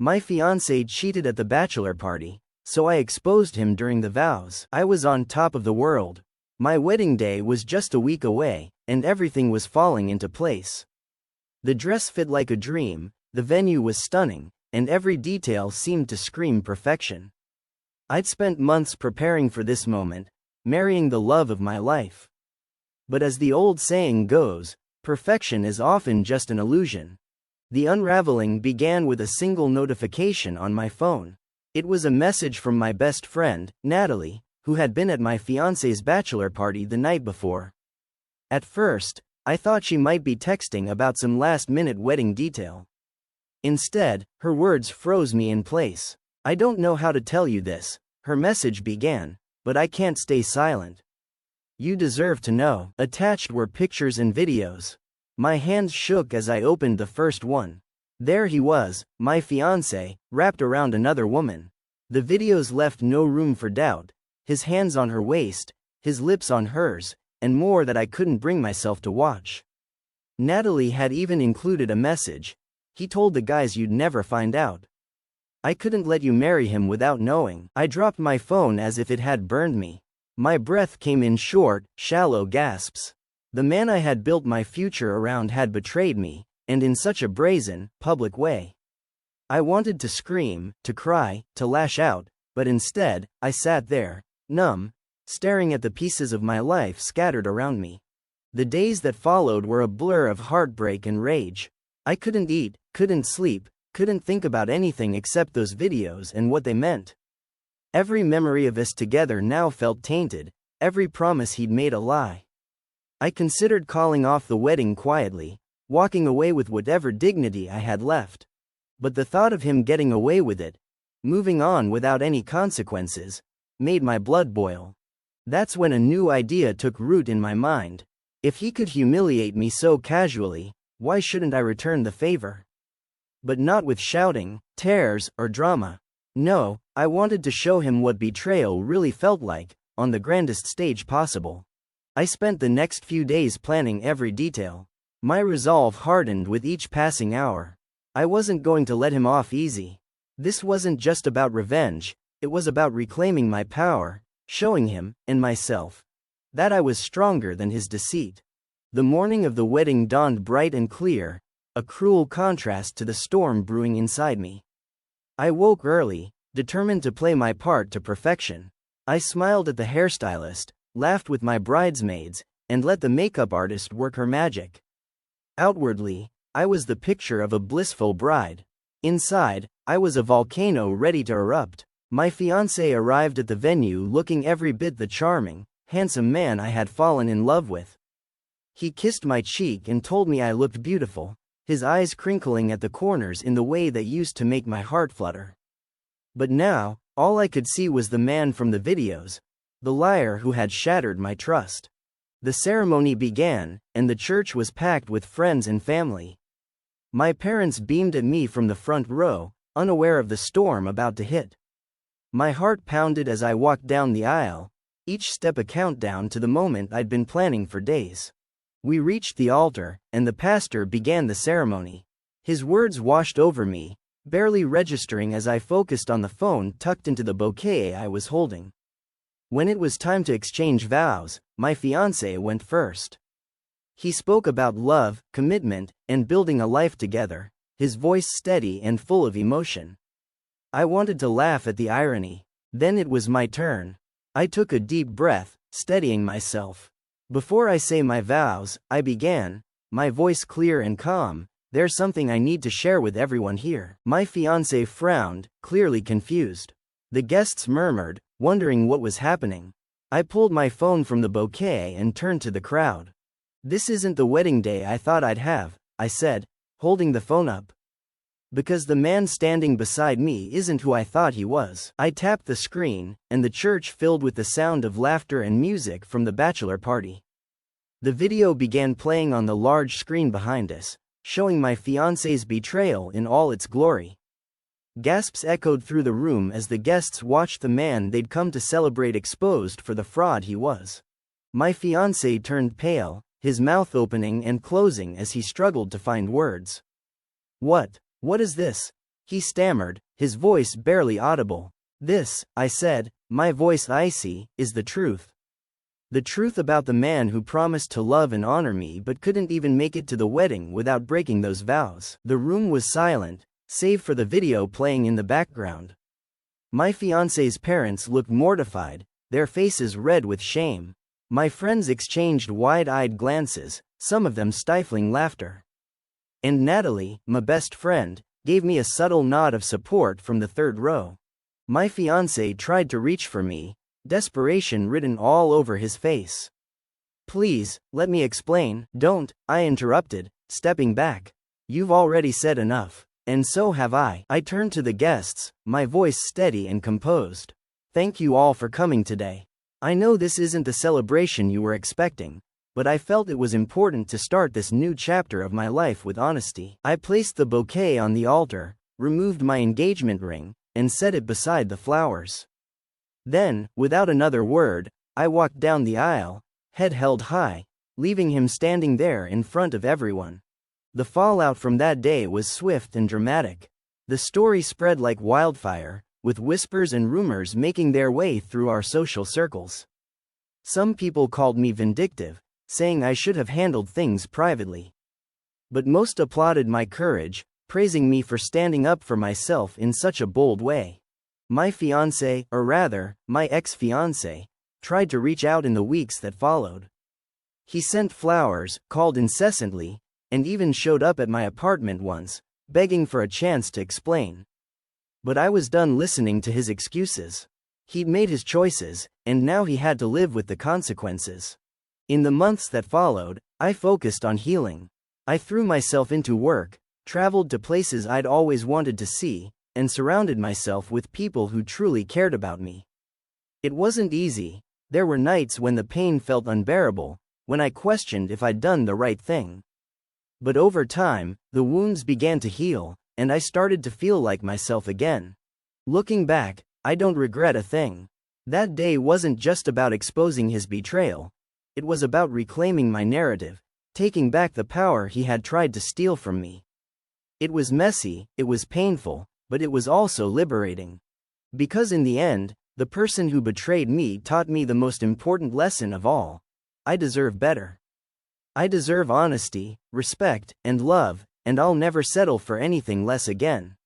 My fiancé cheated at the bachelor party, so I exposed him during the vows. I was on top of the world. My wedding day was just a week away, and everything was falling into place. The dress fit like a dream, the venue was stunning, and every detail seemed to scream perfection. I'd spent months preparing for this moment, marrying the love of my life. But as the old saying goes, perfection is often just an illusion. The unraveling began with a single notification on my phone. It was a message from my best friend, Natalie, who had been at my fiancé's bachelor party the night before. At first, I thought she might be texting about some last-minute wedding detail. Instead, her words froze me in place. "I don't know how to tell you this," her message began, "but I can't stay silent. You deserve to know." Attached were pictures and videos. My hands shook as I opened the first one. There he was, my fiancé, wrapped around another woman. The videos left no room for doubt. His hands on her waist, his lips on hers, and more that I couldn't bring myself to watch. Natalie had even included a message. "He told the guys you'd never find out. I couldn't let you marry him without knowing." I dropped my phone as if it had burned me. My breath came in short, shallow gasps. The man I had built my future around had betrayed me, and in such a brazen, public way. I wanted to scream, to cry, to lash out, but instead, I sat there, numb, staring at the pieces of my life scattered around me. The days that followed were a blur of heartbreak and rage. I couldn't eat, couldn't sleep, couldn't think about anything except those videos and what they meant. Every memory of us together now felt tainted, every promise he'd made a lie. I considered calling off the wedding quietly, walking away with whatever dignity I had left. But the thought of him getting away with it, moving on without any consequences, made my blood boil. That's when a new idea took root in my mind. If he could humiliate me so casually, why shouldn't I return the favor? But not with shouting, tears, or drama. No, I wanted to show him what betrayal really felt like, on the grandest stage possible. I spent the next few days planning every detail. My resolve hardened with each passing hour. I wasn't going to let him off easy. This wasn't just about revenge, it was about reclaiming my power, showing him, and myself, that I was stronger than his deceit. The morning of the wedding dawned bright and clear, a cruel contrast to the storm brewing inside me. I woke early, determined to play my part to perfection. I smiled at the hairstylist, laughed with my bridesmaids, and let the makeup artist work her magic. Outwardly, I was the picture of a blissful bride. Inside, I was a volcano ready to erupt. My fiancé arrived at the venue looking every bit the charming, handsome man I had fallen in love with. He kissed my cheek and told me I looked beautiful, his eyes crinkling at the corners in the way that used to make my heart flutter. But now, all I could see was the man from the videos, the liar who had shattered my trust. The ceremony began, and the church was packed with friends and family. My parents beamed at me from the front row, unaware of the storm about to hit. My heart pounded as I walked down the aisle, each step a countdown to the moment I'd been planning for days. We reached the altar, and the pastor began the ceremony. His words washed over me, barely registering as I focused on the phone tucked into the bouquet I was holding. When it was time to exchange vows, my fiancé went first. He spoke about love, commitment, and building a life together, his voice steady and full of emotion. I wanted to laugh at the irony. Then it was my turn. I took a deep breath, steadying myself. "Before I say my vows," I began, my voice clear and calm, "there's something I need to share with everyone here." My fiancé frowned, clearly confused. The guests murmured, wondering what was happening. I pulled my phone from the bouquet and turned to the crowd. "This isn't the wedding day I thought I'd have," I said, holding the phone up. "Because the man standing beside me isn't who I thought he was." I tapped the screen, and the church filled with the sound of laughter and music from the bachelor party. The video began playing on the large screen behind us, showing my fiancé's betrayal in all its glory. Gasps echoed through the room as the guests watched the man they'd come to celebrate exposed for the fraud he was. My fiancé turned pale, his mouth opening and closing as he struggled to find words. What is this?" He stammered, his voice barely audible. This, I said, my voice icy, is the truth. The truth about the man who promised to love and honor me but couldn't even make it to the wedding without breaking those vows. The room was silent, save for the video playing in the background. My fiancé's parents looked mortified, their faces red with shame. My friends exchanged wide-eyed glances, some of them stifling laughter. And Natalie, my best friend, gave me a subtle nod of support from the third row. My fiancé tried to reach for me, desperation written all over his face. Please, let me explain. Don't, I interrupted, stepping back. You've already said enough. And so have I. I turned to the guests, my voice steady and composed. Thank you all for coming today. I know this isn't the celebration you were expecting, but I felt it was important to start this new chapter of my life with honesty. I placed the bouquet on the altar, removed my engagement ring, and set it beside the flowers. Then, without another word, I walked down the aisle, head held high, leaving him standing there in front of everyone. The fallout from that day was swift and dramatic. The story spread like wildfire, with whispers and rumors making their way through our social circles. Some people called me vindictive, saying I should have handled things privately. But most applauded my courage, praising me for standing up for myself in such a bold way. My fiancé, or rather, my ex-fiancé, tried to reach out in the weeks that followed. He sent flowers, called incessantly, and even showed up at my apartment once, begging for a chance to explain. But I was done listening to his excuses. He'd made his choices, and now he had to live with the consequences. In the months that followed, I focused on healing. I threw myself into work, traveled to places I'd always wanted to see, and surrounded myself with people who truly cared about me. It wasn't easy. There were nights when the pain felt unbearable, when I questioned if I'd done the right thing. But over time, the wounds began to heal, and I started to feel like myself again. Looking back, I don't regret a thing. That day wasn't just about exposing his betrayal. It was about reclaiming my narrative, taking back the power he had tried to steal from me. It was messy, it was painful, but it was also liberating. Because in the end, the person who betrayed me taught me the most important lesson of all. I deserve better. I deserve honesty, respect, and love, and I'll never settle for anything less again.